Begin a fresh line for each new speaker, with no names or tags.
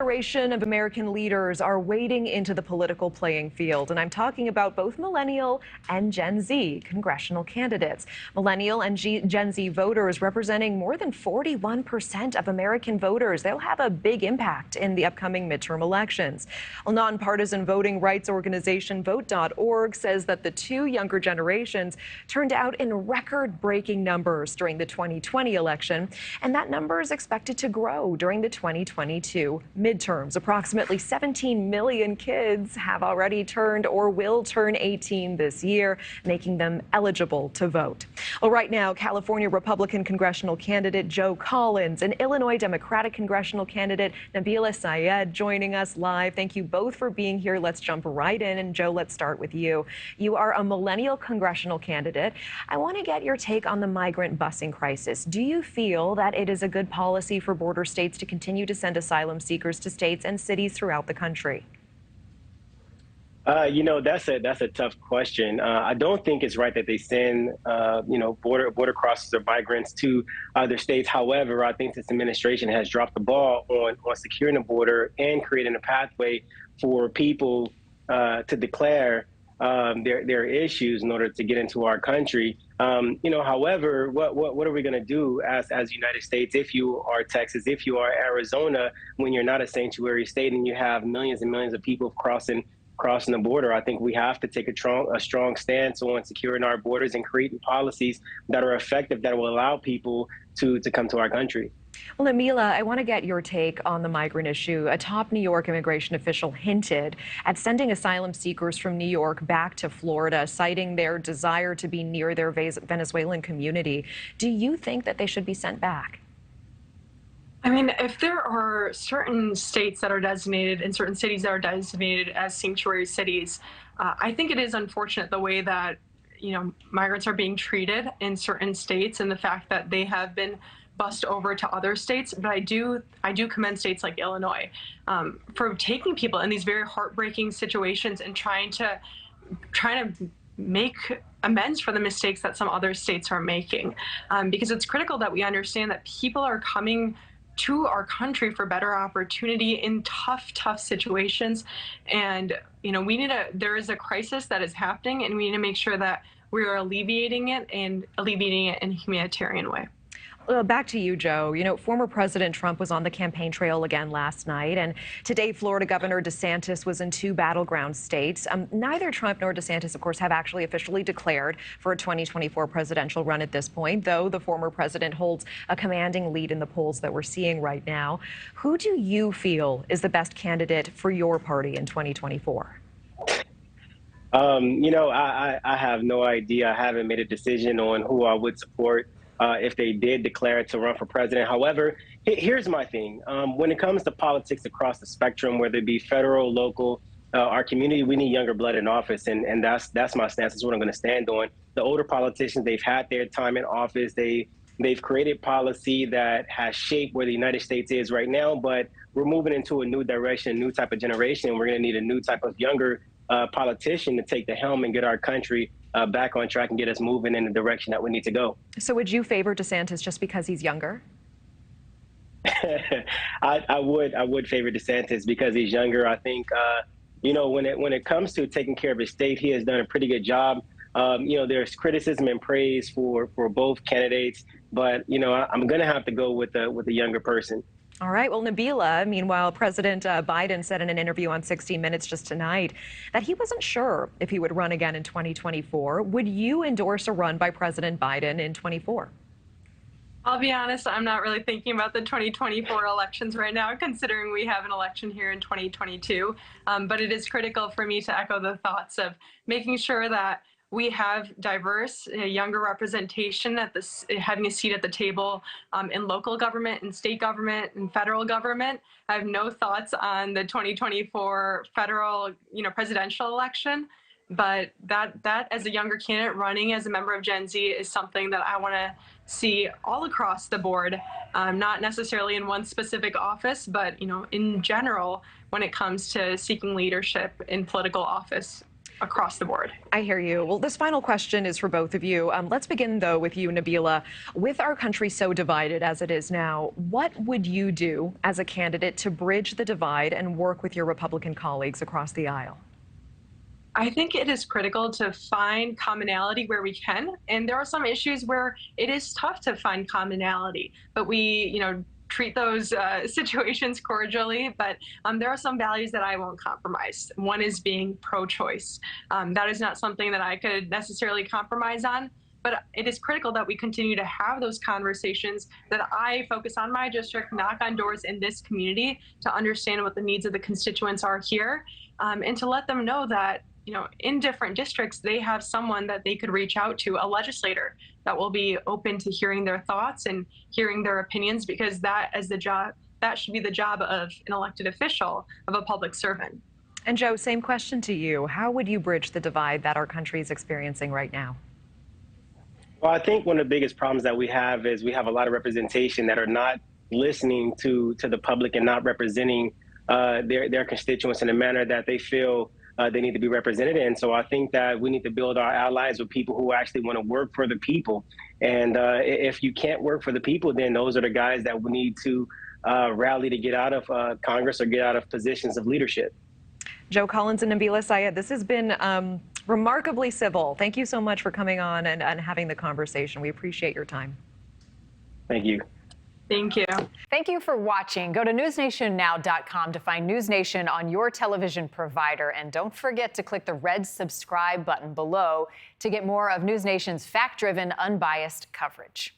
Generation of American leaders are wading into the political playing field, and I'm talking about both Millennial and Gen Z congressional candidates. Millennial and Gen Z voters representing more than 41% of American voters. They'll have a big impact in the upcoming midterm elections. A nonpartisan voting rights organization Vote.org says that the two younger generations turned out in record-breaking numbers during the 2020 election, and that number is expected to grow during the 2022 midterms. Approximately 17 million kids have already turned or will turn 18 this year, making them eligible to vote. Well, right now, California Republican congressional candidate Joe Collins and Illinois Democratic congressional candidate Nabeela Syed joining us live. Thank you both for being here. Let's jump right in. And Joe, let's start with you. You are a millennial congressional candidate. I want to get your take on the migrant busing crisis. Do you feel that it is a good policy for border states to continue to send asylum seekers to states and cities throughout the country?
That's a tough question. I don't think it's right that they send, border crossers or migrants to other states. However, I think this administration has dropped the ball on securing the border and creating a pathway for people to declare their issues in order to get into our country. However, what are we going to do as United States if you are Texas, if you are Arizona, when you're not a sanctuary state and you have millions and millions of people crossing the border? I think we have to take a strong stance on securing our borders and creating policies that are effective, that will allow people to come to our country.
Well, Nabeela, I want to get your take on the migrant issue. A top New York immigration official hinted at sending asylum seekers from New York back to Florida, citing their desire to be near their Venezuelan community. Do you think that they should be sent back?
I mean, if there are certain states that are designated and certain cities that are designated as sanctuary cities, I think it is unfortunate the way that, migrants are being treated in certain states and the fact that they have been bussed over to other states. But I do commend states like Illinois for taking people in these very heartbreaking situations and trying to make amends for the mistakes that some other states are making, because it's critical that we understand that people are coming to our country for better opportunity in tough situations. And, there is a crisis that is happening, and we need to make sure that we are alleviating it in a humanitarian way.
Back to you, Joe. Former President Trump was on the campaign trail again last night, and today Florida Governor DeSantis was in two battleground states. Neither Trump nor DeSantis, of course, have actually officially declared for a 2024 presidential run at this point, though the former president holds a commanding lead in the polls that we're seeing right now. Who do you feel is the best candidate for your party in 2024?
I have no idea. I haven't made a decision on who I would support if they did declare to run for president. However, here's my thing. When it comes to politics across the spectrum, whether it be federal, local, our community, we need younger blood in office. And that's my stance. That's what I'm going to stand on. The older politicians, they've had their time in office. They've created policy that has shaped where the United States is right now. But we're moving into a new direction, a new type of generation. And we're going to need a new type of younger politician to take the helm and get our country back on track and get us moving in the direction that we need to go.
So would you favor DeSantis just because he's younger?
I would favor DeSantis because he's younger. I think, when it comes to taking care of his state, he has done a pretty good job. There's criticism and praise for both candidates, but, I'm going to have to go with the younger person.
All right. Well, Nabeela, meanwhile, President Biden said in an interview on 60 Minutes just tonight that he wasn't sure if he would run again in 2024. Would you endorse a run by President Biden in 24?
I'll be honest, I'm not really thinking about the 2024 elections right now, considering we have an election here in 2022. But it is critical for me to echo the thoughts of making sure that we have diverse, younger representation having a seat at the table in local government and state government and federal government. I have no thoughts on the 2024 federal, presidential election, but that as a younger candidate running as a member of Gen Z is something that I want to see all across the board, not necessarily in one specific office, but in general when it comes to seeking leadership in political office. across the board.
I hear you. Well, this final question is for both of you. Let's begin, though, with you, Nabeela. With our country so divided as it is now, what would you do as a candidate to bridge the divide and work with your Republican colleagues across the aisle?
I think it is critical to find commonality where we can. And there are some issues where it is tough to find commonality, but we, treat those situations cordially. But there are some values that I won't compromise. One is being pro-choice. That is not something that I could necessarily compromise on. But it is critical that we continue to have those conversations, that I focus on my district, knock on doors in this community to understand what the needs of the constituents are here, and to let them know that in different districts, they have someone that they could reach out to, a legislator that will be open to hearing their thoughts and hearing their opinions, because that should be the job of an elected official, of a public servant.
And Joe, same question to you. How would you bridge the divide that our country is experiencing right now?
Well, I think one of the biggest problems that we have is we have a lot of representation that are not listening to the public and not representing their constituents in a manner that they feel they need to be represented in. So I think that we need to build our allies with people who actually want to work for the people. And if you can't work for the people, then those are the guys that we need to rally to get out of Congress or get out of positions of leadership.
Joe Collins and Nabeela Syed, this has been remarkably civil. Thank you so much for coming on and having the conversation. We appreciate your time.
Thank you.
Thank you.
Thank you for watching. Go to newsnationnow.com to find News Nation on your television provider. And don't forget to click the red subscribe button below to get more of News Nation's fact-driven, unbiased coverage.